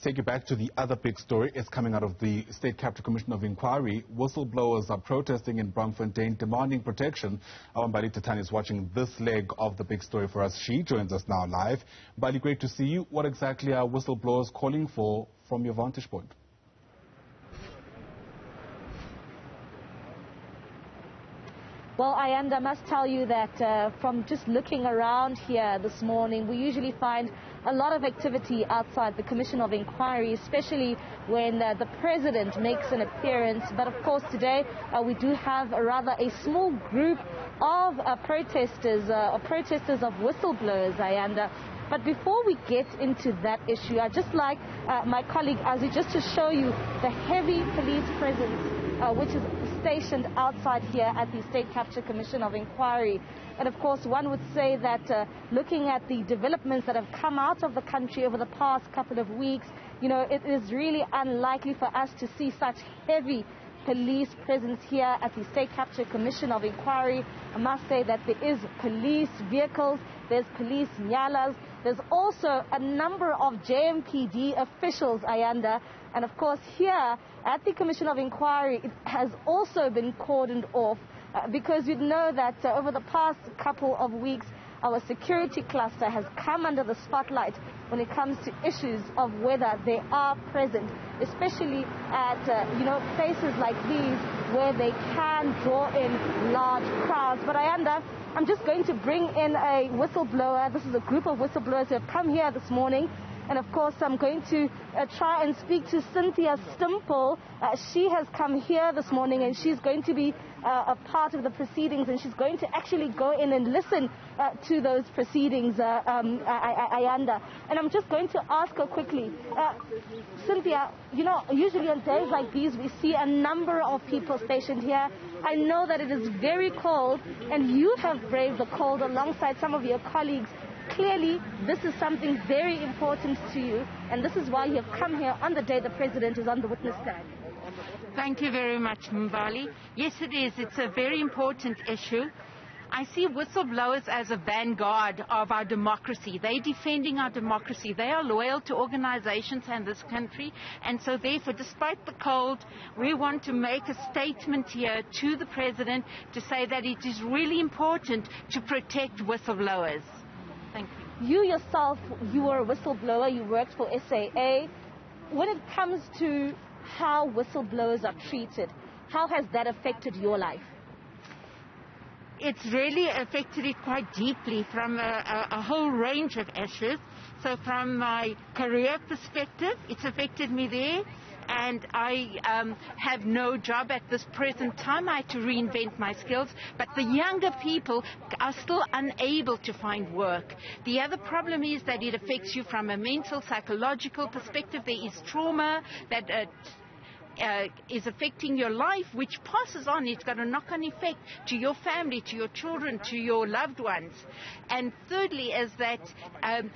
take you back to the other big story. It's coming out of the State Capture Commission of Inquiry. Whistleblowers are protesting in Braamfontein, demanding protection. Our Mbali Thethani is watching this leg of the big story for us. She joins us now live. Mbali, great to see you. What exactly are whistleblowers calling for from your vantage point? Well, I must tell you that from just looking around here this morning, we usually find a lot of activity outside the Commission of Inquiry, especially when the President makes an appearance. But of course today we do have a small group of protesters of whistleblowers, But before we get into that issue, I'd just like my colleague Azu just to show you the heavy police presence which is stationed outside here at the State Capture Commission of Inquiry. And of course, one would say that looking at the developments that have come out of the country over the past couple of weeks, it is really unlikely for us to see such heavy police presence here at the State Capture Commission of Inquiry. I must say that there is police vehicles, there's police nyalas, there's also a number of JMPD officials, Ayanda. And of course here at the Commission of Inquiry, it has also been cordoned off because you know that over the past couple of weeks, our security cluster has come under the spotlight when it comes to issues of whether they are present, especially at places like these where they can draw in large crowds. But I'm just going to bring in a whistleblower. This is a group of whistleblowers who have come here this morning. And of course, I'm going to try and speak to Cynthia Stimple. She has come here this morning and she's going to be a part of the proceedings, and she's going to actually go in and listen to those proceedings, Ayanda. And I'm just going to ask her quickly, Cynthia, usually on days like these, we see a number of people stationed here. I know that it is very cold, and you have braved the cold alongside some of your colleagues. Clearly, this is something very important to you, and this is why you have come here on the day the President is on the witness stand. Thank you very much, Mbali. Yes, it is. It's a very important issue. I see whistleblowers as a vanguard of our democracy. They're defending our democracy. They are loyal to organizations in this country. And so therefore, despite the cold, we want to make a statement here to the President to say that it is really important to protect whistleblowers. Thank you. You yourself, you were a whistleblower. You worked for SAA. When it comes to how whistleblowers are treated, how has that affected your life? It's really affected it quite deeply from a whole range of issues. So from my career perspective, it's affected me there. And I have no job at this present time. I had to reinvent my skills. But the younger people are still unable to find work. The other problem is that it affects you from a mental, psychological perspective. There is trauma that is affecting your life, which passes on. It's got a knock-on effect to your family, to your children, to your loved ones. And thirdly is that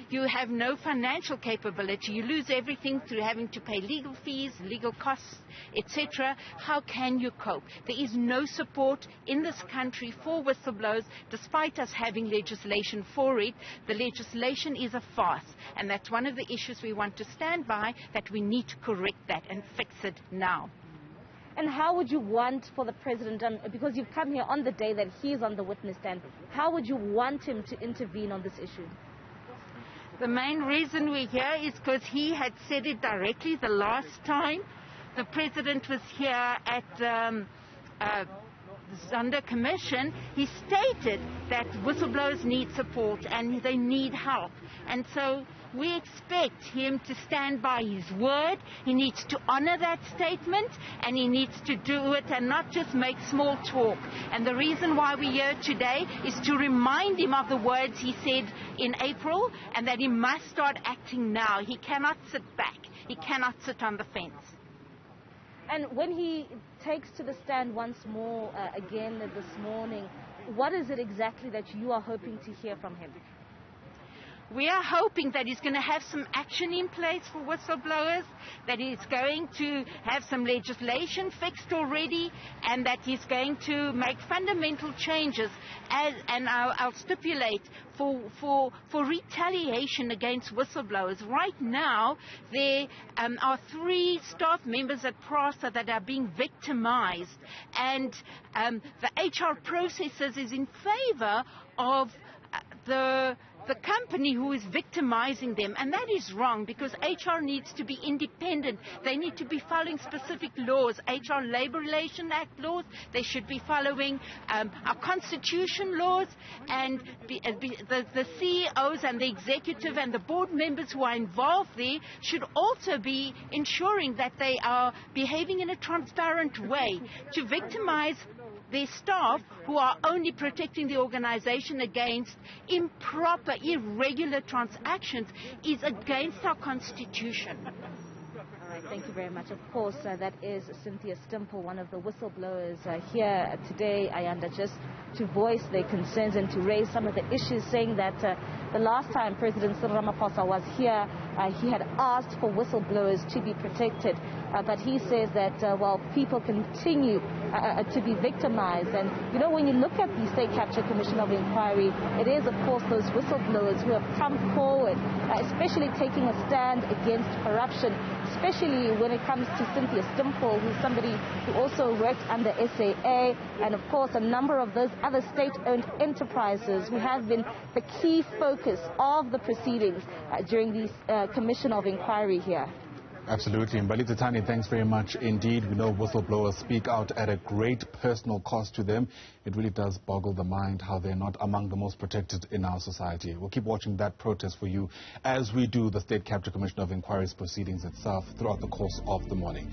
you have no financial capability. You lose everything through having to pay legal fees, legal costs, etc. How can you cope? There is no support in this country for whistleblowers, despite us having legislation for it. The legislation is a farce, and that's one of the issues we want to stand by, that we need to correct that and fix it now. And how would you want for the President, because you've come here on the day that he is on the witness stand, how would you want him to intervene on this issue? The main reason we're here is because he had said it directly the last time the President was here at the Zondo Commission. He stated that whistleblowers need support and they need help. And so we expect him to stand by his word. He needs to honor that statement, and he needs to do it and not just make small talk. And the reason why we're here today is to remind him of the words he said in April, and that he must start acting now. He cannot sit back. He cannot sit on the fence. And when he takes to the stand once more again this morning, what is it exactly that you are hoping to hear from him? we are hoping that he's going to have some action in place for whistleblowers, that he's going to have some legislation fixed already, and that he's going to make fundamental changes, and I'll stipulate, for retaliation against whistleblowers. Right now, there are 3 staff members at PRASA that are being victimized, and the HR processes is in favor of the company who is victimizing them, and that is wrong, because HR needs to be independent. They need to be following specific laws, HR Labor Relation Act laws. They should be following our constitution laws, and the CEOs and the executive and the board members who are involved there should also be ensuring that they are behaving in a transparent way. To victimize their staff who are only protecting the organization against improper, irregular transactions is against our constitution. All right, thank you very much. Of course, that is Cynthia Stimple, one of the whistleblowers here today, Ayanda, just to voice their concerns and to raise some of the issues, saying that the last time President Cyril Ramaphosa was here, he had asked for whistleblowers to be protected. But he says that, while people continue to be victimized, and, you know, when you look at the State Capture Commission of Inquiry, it is, of course, those whistleblowers who have come forward, especially taking a stand against corruption, especially when it comes to Cynthia Stimple, who's somebody who also worked under SAA, and, of course, a number of those other state-owned enterprises who have been the key focus of the proceedings during the Commission of Inquiry here. Absolutely. Mbali Thethani, thanks very much indeed. We know whistleblowers speak out at a great personal cost to them. It really does boggle the mind how they're not among the most protected in our society. We'll keep watching that protest for you as we do the State Capture Commission of Inquiry's proceedings itself throughout the course of the morning.